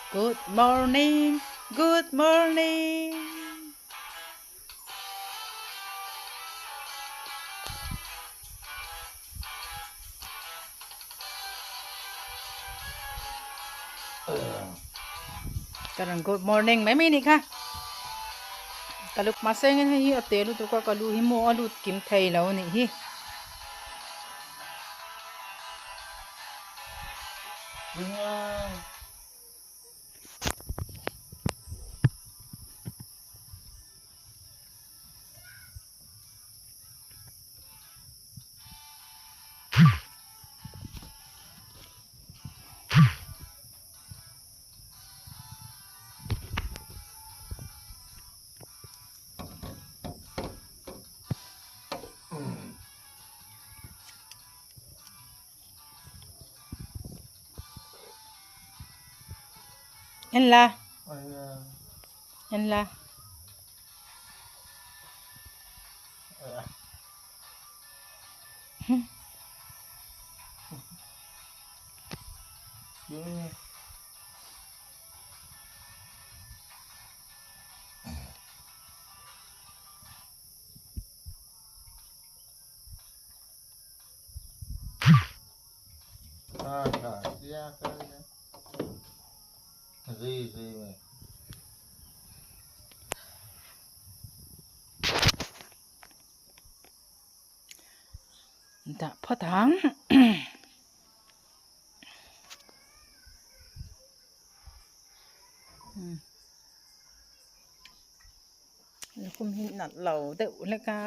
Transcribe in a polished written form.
Good morning, good morning. กำลัง good morning ไม่มีนี่ค่ะกะลุก masengin hi atelu tu ka kalu hi mo alut kim thei lo ni hi Yan la daพ่อถัง Kum hin nat lầu tự lên ca